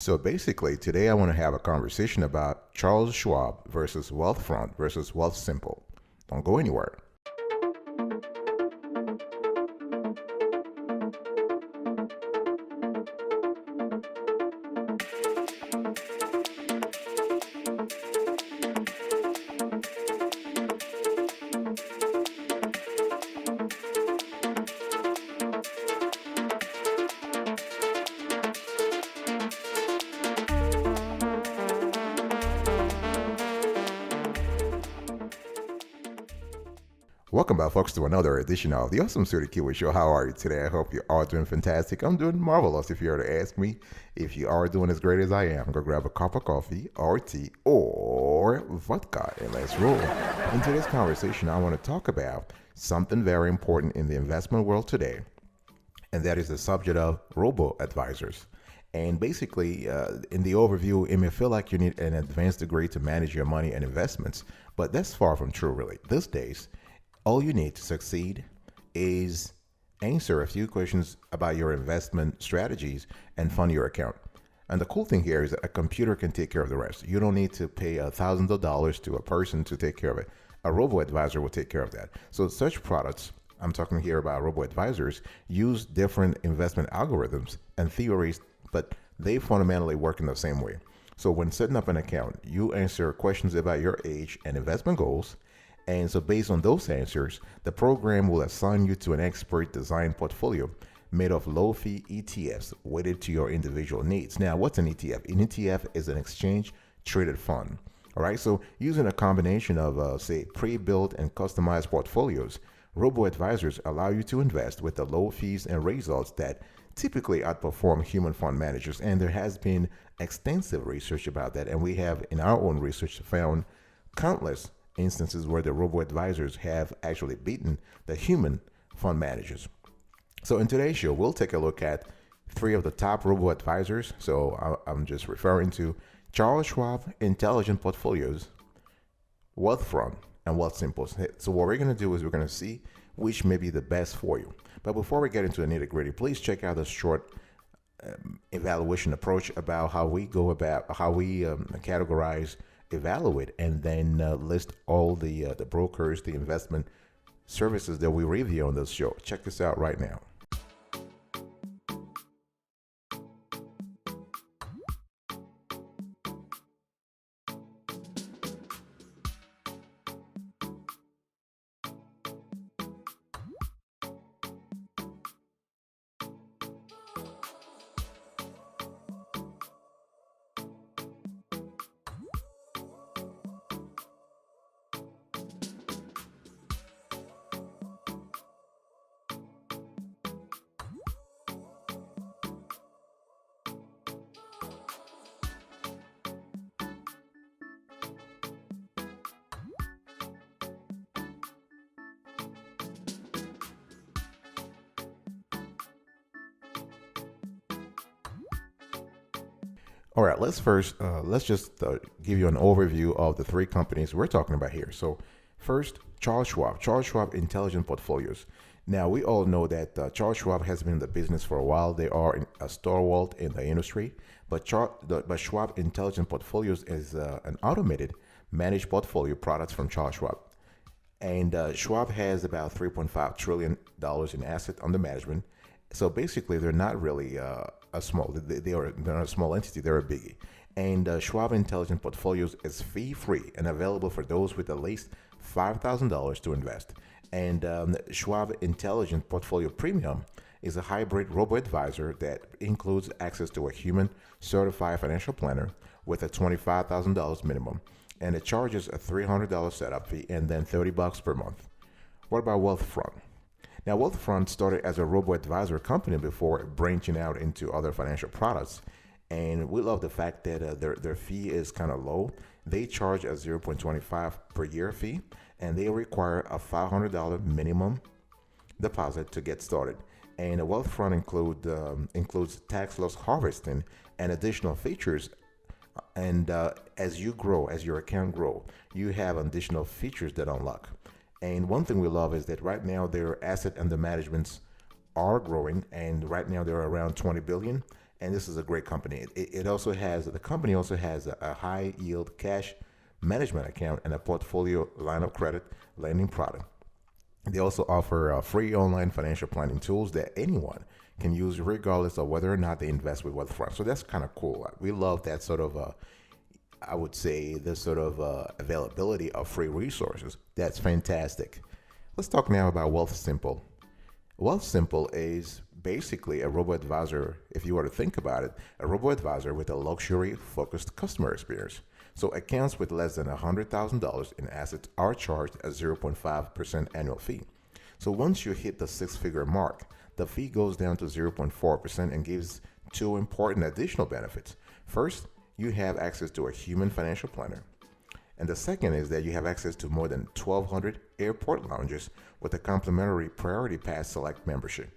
So basically, today I want to have a conversation about Charles Schwab versus Wealthfront versus Wealthsimple. Don't go anywhere. Welcome back, folks, to another edition of the Awesome Studio Kiwi Show. How are you today? I hope you are doing fantastic. I'm doing marvelous. If you were to ask me if you are doing as great as I am, go grab a cup of coffee or tea or vodka and let's roll. In today's conversation, I want to talk about something very important in the investment world today, and that is the subject of robo-advisors. And basically, in the overview, it may feel like you need an advanced degree to manage your money and investments, but that's far from true, really. These days, all you need to succeed is answer a few questions about your investment strategies and fund your account. And the cool thing here is that a computer can take care of the rest. You don't need to pay thousands of dollars to a person to take care of it. A robo-advisor will take care of that. So such products, I'm talking here about robo-advisors, use different investment algorithms and theories, but they fundamentally work in the same way. So when setting up an account, you answer questions about your age and investment goals. And so based on those answers, the program will assign you to an expert designed portfolio made of low-fee ETFs weighted to your individual needs. Now, what's an ETF? An ETF is an exchange-traded fund. All right, so using a combination of, say, pre-built and customized portfolios, robo-advisors allow you to invest with the low fees and results that typically outperform human fund managers. And there has been extensive research about that. And we have, in our own research, found countless instances where the robo-advisors have actually beaten the human fund managers. So in today's show, we'll take a look at three of the top robo-advisors. So I'm just referring to Charles Schwab, Intelligent Portfolios, Wealthfront, and Wealthsimple. So what we're going to do is we're going to see which may be the best for you. But before we get into the nitty-gritty, please check out the short evaluation approach about how we go about how we categorize, evaluate, and then list all the brokers, the investment services that we review on this show. Check this out right now. All right, let's just give you an overview of the three companies we're talking about here. So first, Charles Schwab Intelligent Portfolios. Now we all know that Charles Schwab has been in the business for a while. They are a stalwart in the industry, but Schwab Intelligent Portfolios is an automated managed portfolio products from Charles Schwab. And Schwab has about $3.5 trillion in asset under management. So basically, they're not really a small. They're not a small entity. They're a biggie. And Schwab Intelligent Portfolios is fee-free and available for those with at least $5,000 to invest. And Schwab Intelligent Portfolio Premium is a hybrid robo-advisor that includes access to a human certified financial planner with a $25,000 minimum, and it charges a $300 setup fee and then $30 per month. What about Wealthfront? Now, Wealthfront started as a robo-advisor company before branching out into other financial products. And we love the fact that their fee is kind of low. They charge a 0.25 per year fee, and they require a $500 minimum deposit to get started. And Wealthfront includes tax loss harvesting and additional features. And as you grow, as your account grow, you have additional features that unlock. And one thing we love is that right now their asset under managements are growing, and right now they're around 20 billion, And this is a great company. It also has, the company also has a high yield cash management account and a portfolio line of credit lending product. They also offer free online financial planning tools that anyone can use regardless of whether or not they invest with Wealthfront. So that's kind of cool. We love that sort of, I would say, this sort of availability of free resources. That's fantastic. Let's talk now about Wealthsimple. Wealthsimple is basically a robo-advisor, if you were to think about it, a robo-advisor with a luxury-focused customer experience. So accounts with less than $100,000 in assets are charged a 0.5% annual fee. So once you hit the six-figure mark, the fee goes down to 0.4% and gives two important additional benefits. First, you have access to a human financial planner. And the second is that you have access to more than 1,200 airport lounges with a complimentary Priority Pass Select membership.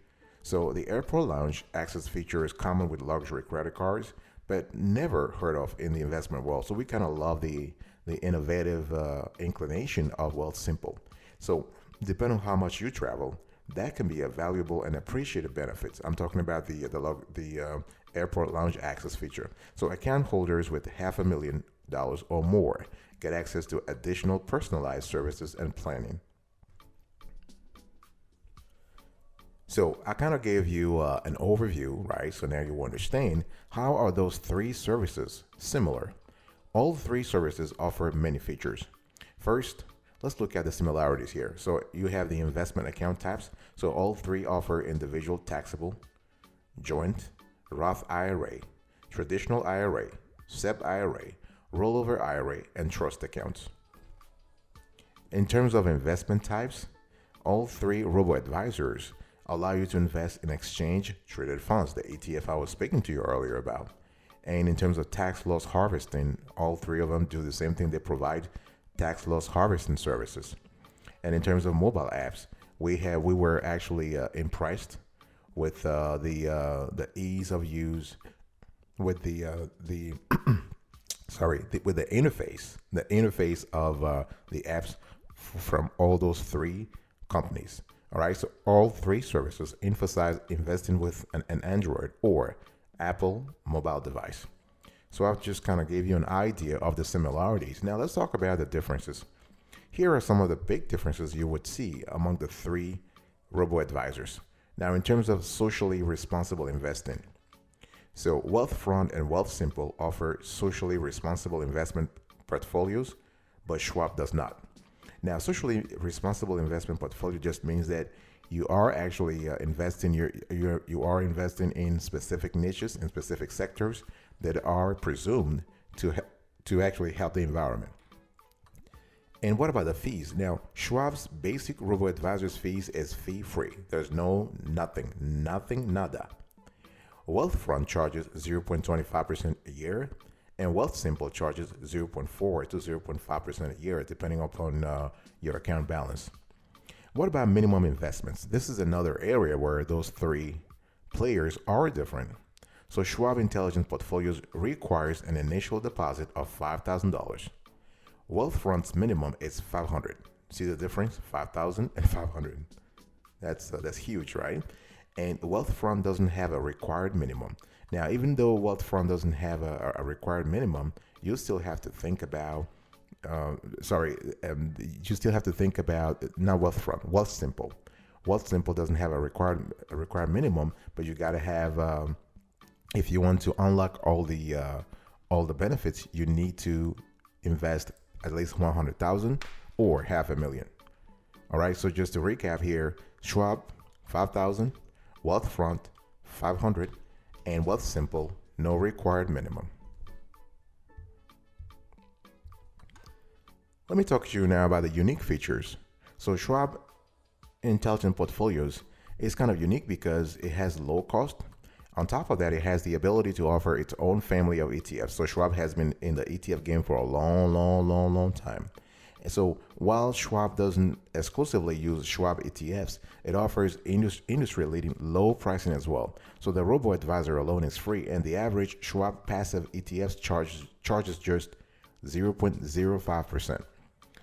So the airport lounge access feature is common with luxury credit cards, but never heard of in the investment world. So we kind of love the innovative inclination of Wealthsimple. So depending on how much you travel, that can be a valuable and appreciated benefits. I'm talking about the airport lounge access feature. So account holders with $500,000 or more get access to additional personalized services and planning. So I kind of gave you an overview, right? So now you understand how are those three services similar. All three services offer many features. First, let's look at the similarities here. So you have the investment account types. So all three offer individual taxable, joint, Roth IRA, traditional IRA, SEP IRA, rollover IRA, and trust accounts. In terms of investment types, all three robo-advisors allow you to invest in exchange traded funds, the ETF I was speaking to you earlier about. And in terms of tax loss harvesting, all three of them do the same thing. They provide tax loss harvesting services. And in terms of mobile apps, we were actually impressed with the ease of use, with the with the interface of the apps from all those three companies. All right, so all three services emphasize investing with an Android or Apple mobile device. So I've just kind of gave you an idea of the similarities. Now let's talk about the differences. Here are some of the big differences you would see among the three robo-advisors. Now, in terms of socially responsible investing, so Wealthfront and Wealthsimple offer socially responsible investment portfolios, but Schwab does not. Now, socially responsible investment portfolio just means that you are actually investing you are investing in specific niches and specific sectors that are presumed to actually help the environment. And what about the fees? Now, Schwab's basic robo-advisors fees is fee-free. There's nothing, nada. Wealthfront charges 0.25% a year, and Wealthsimple charges 0.4 to 0.5% a year, depending upon your account balance. What about minimum investments? This is another area where those three players are different. So Schwab Intelligent Portfolios requires an initial deposit of $5,000. Wealthfront's minimum is $500. See the difference? 5,000 and 500. That's huge, right? And Wealthfront doesn't have a required minimum. Now, even though Wealthfront doesn't have a required minimum, you still have to think about. You still have to think about not Wealthfront, Wealthsimple. Wealthsimple doesn't have a required minimum, but you got to have. If you want to unlock all the benefits, you need to invest at least 100,000 or $500,000. All right. So just to recap here, Schwab 5,000, Wealthfront 500, and Wealthsimple no required minimum. Let me talk to you now about the unique features. So Schwab Intelligent Portfolios is kind of unique because it has low cost. On top of that, it has the ability to offer its own family of ETFs. So Schwab has been in the ETF game for a long time. And so while Schwab doesn't exclusively use Schwab ETFs, it offers industry-leading low pricing as well. So the robo-advisor alone is free, and the average Schwab passive ETFs charges just 0.05%.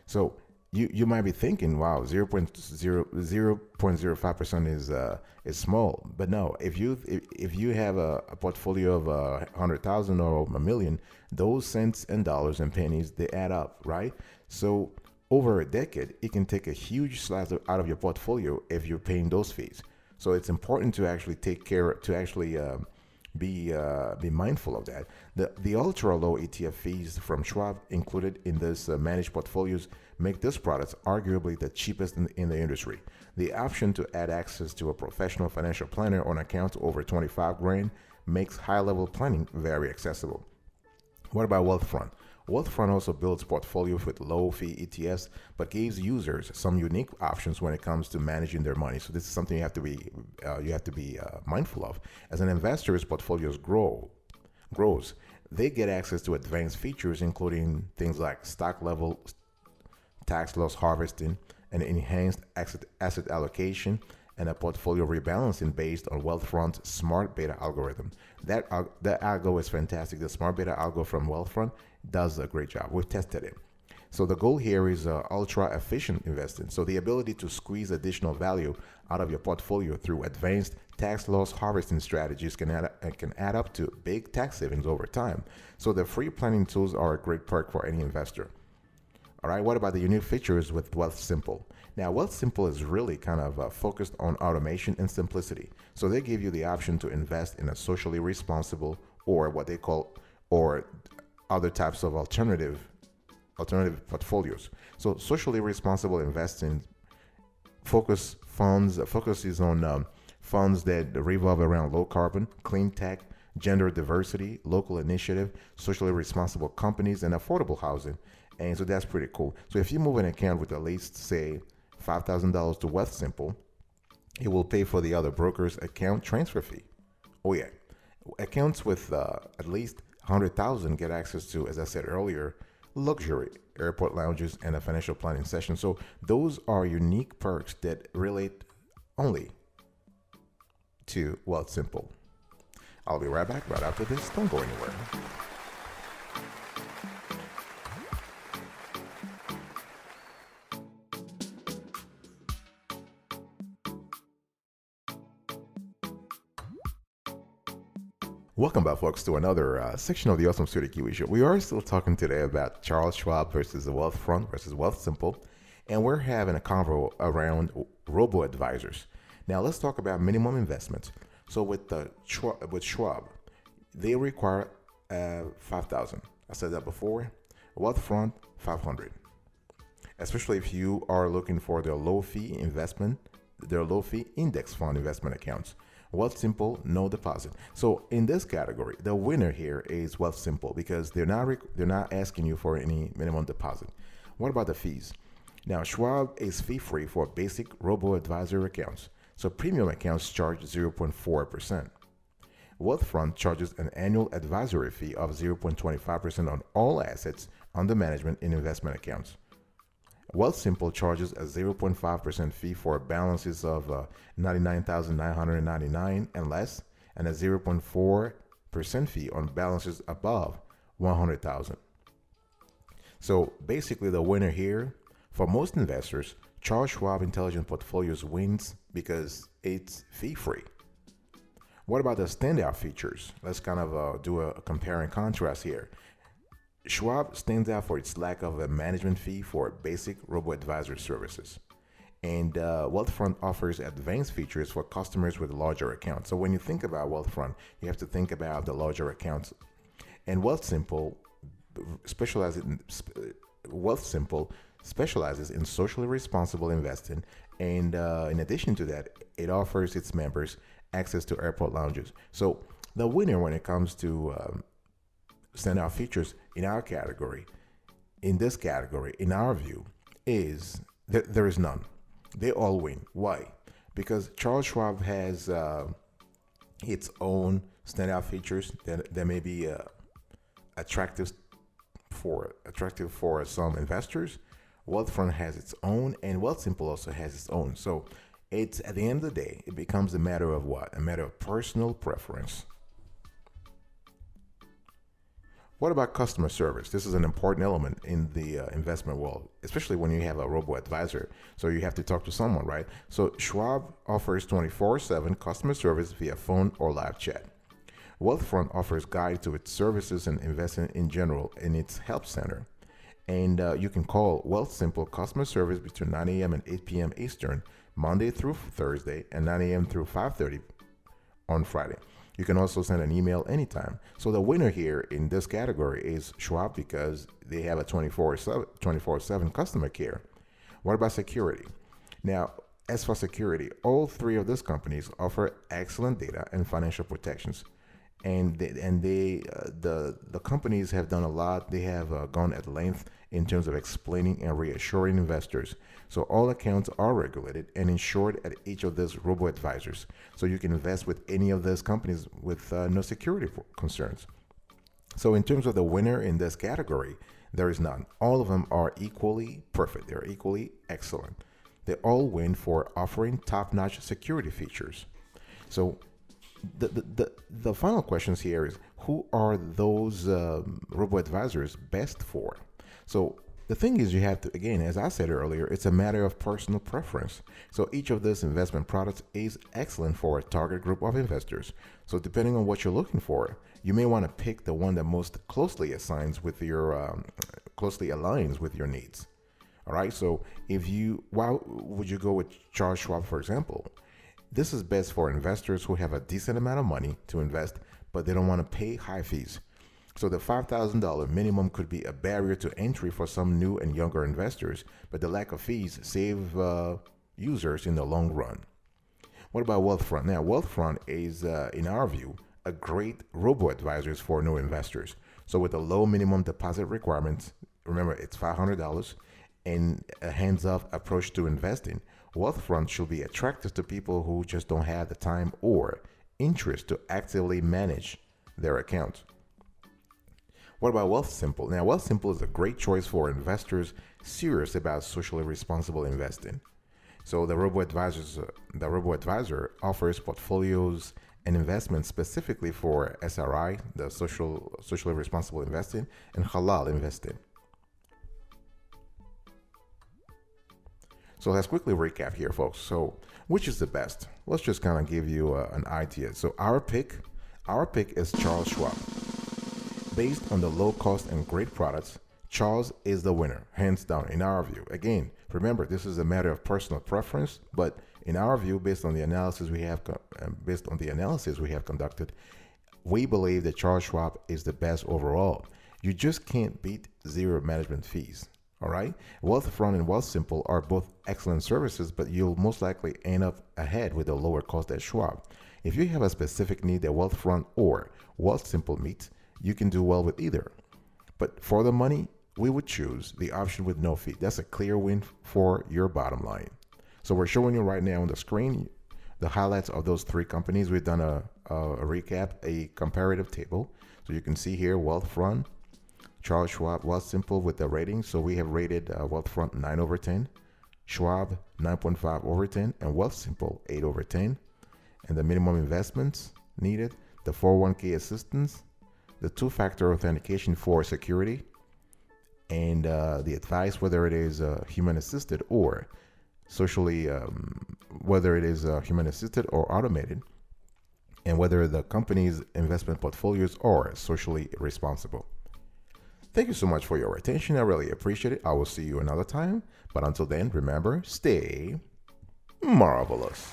So you might be thinking, wow, 0.05% is small, but no. If you have a portfolio of 100,000 or a million, those cents and dollars and pennies, they add up, right? So over a decade, it can take a huge slice out of your portfolio if you're paying those fees. So it's important to actually take care to actually be mindful of that. The ultra low ETF fees from Schwab included in this managed portfolios make this product arguably the cheapest in the industry. The option to add access to a professional financial planner on accounts over 25 grand makes high level planning very accessible. What about Wealthfront? Wealthfront also builds portfolios with low-fee ETFs, but gives users some unique options when it comes to managing their money. So this is something you have to be mindful of. As an investor's portfolios grows, they get access to advanced features, including things like stock level tax loss harvesting, and enhanced asset allocation, and a portfolio rebalancing based on Wealthfront's smart beta algorithm. That algo is fantastic. The smart beta algo from Wealthfront does a great job. We've tested it. So the goal here is ultra efficient investing. So the ability to squeeze additional value out of your portfolio through advanced tax loss harvesting strategies can add up to big tax savings over time. So the free planning tools are a great perk for any investor. All right, what about the unique features with Wealthsimple? Now, Wealthsimple is really kind of focused on automation and simplicity. So they give you the option to invest in a socially responsible, or what they call, or other types of alternative portfolios. So socially responsible investing focuses on funds that revolve around low carbon, clean tech, gender diversity, local initiative, socially responsible companies, and affordable housing. And so that's pretty cool. So if you move an account with at least, say, $5,000 to Wealthsimple, it will pay for the other broker's account transfer fee. Oh yeah, accounts with at least 100,000 get access to, as I said earlier, luxury airport lounges and a financial planning session. So those are unique perks that relate only to Wealthsimple. I'll be right back right after this. Don't go anywhere. Welcome back, folks, to another section of the Awesome Studio Kiwi Show. We are still talking today about Charles Schwab versus the Wealthfront versus Wealthsimple, and we're having a convo around robo-advisors. Now, let's talk about minimum investment. So with Schwab, they require 5,000. I said that before. Wealthfront, 500. Especially if you are looking for their low-fee index fund investment accounts. Wealthsimple, no deposit. So in this category, the winner here is Wealthsimple because they're not asking you for any minimum deposit. What about the fees? Now, Schwab is fee-free for basic robo-advisor accounts. So premium accounts charge 0.4%. Wealthfront charges an annual advisory fee of 0.25% on all assets under management in investment accounts. Wealthsimple charges a 0.5% fee for balances of $99,999 and less, and a 0.4% fee on balances above $100,000. So basically, the winner here for most investors, Charles Schwab Intelligent Portfolios wins because it's fee-free. What about the standout features? Let's kind of do a compare and contrast here. Schwab stands out for its lack of a management fee for basic robo-advisor services. And Wealthfront offers advanced features for customers with larger accounts. So when you think about Wealthfront, you have to think about the larger accounts. And Wealthsimple specializes in socially responsible investing. And in addition to that, it offers its members access to airport lounges. So the winner when it comes to standout features in our category, in our view, is that there is none. They all win. Why? Because Charles Schwab has its own standout features that may be attractive for some investors. Wealthfront has its own, and Wealthsimple also has its own. So it's, at the end of the day, it becomes a matter of what? A matter of personal preference. What about customer service? This is an important element in the investment world, especially when you have a robo-advisor. So you have to talk to someone, right? So Schwab offers 24/7 customer service via phone or live chat. Wealthfront offers guide to its services and investing in general in its help center. And you can call Wealthsimple customer service between 9 a.m. and 8 p.m. Eastern, Monday through Thursday, and 9 a.m. through 5:30 on Friday. You can also send an email anytime. So the winner here in this category is Schwab because they have a 24/7 customer care. What about security? Now, as for security, all three of these companies offer excellent data and financial protections. The companies have done a lot. They have gone at length in terms of explaining and reassuring investors. So all accounts are regulated and insured at each of these robo-advisors. So you can invest with any of those companies with no security concerns. So in terms of the winner in this category, there is none. All of them are equally perfect. They're equally excellent. They all win for offering top-notch security features. So the final questions here is, who are those robo-advisors best for? So the thing is, you have to, again, as I said earlier, it's a matter of personal preference. So each of these investment products is excellent for a target group of investors. So depending on what you're looking for, you may want to pick the one that most closely aligns with your needs. All right. So why would you go with Charles Schwab, for example? This is best for investors who have a decent amount of money to invest, but they don't want to pay high fees. So the $5,000 minimum could be a barrier to entry for some new and younger investors, but the lack of fees save users in the long run. What about Wealthfront? Now, Wealthfront is, in our view, a great robo-advisors for new investors. So with a low minimum deposit requirements, remember it's $500, and a hands-off approach to investing, Wealthfront should be attractive to people who just don't have the time or interest to actively manage their accounts. What about Wealthsimple? Now, Wealthsimple is a great choice for investors serious about socially responsible investing. So the robo-advisor offers portfolios and investments specifically for SRI, the socially responsible investing, and halal investing. So let's quickly recap here, folks. So which is the best? Let's just kind of give you an idea. So our pick is Charles Schwab. Based on the low cost and great products, Charles is the winner, hands down, in our view. Again, remember, this is a matter of personal preference, but in our view, based on the analysis we have conducted, we believe that Charles Schwab is the best overall. You just can't beat zero management fees. All right. Wealthfront and Wealthsimple are both excellent services, but you'll most likely end up ahead with a lower cost at Schwab. If you have a specific need that Wealthfront or Wealthsimple meets, you can do well with either. But for the money, we would choose the option with no fee. That's a clear win for your bottom line. So we're showing you right now on the screen the highlights of those three companies. We've done a recap, a comparative table. So you can see here Wealthfront, Charles Schwab, Wealthsimple with the ratings. So we have rated Wealthfront 9/10, Schwab 9.5/10, and Wealthsimple 8/10. And the minimum investments needed, the 401k assistance, the two-factor authentication for security, and the advice, whether it is human-assisted or human-assisted or automated, and whether the company's investment portfolios are socially responsible. Thank you so much for your attention. I really appreciate it. I will see you another time. But until then, remember, stay marvelous.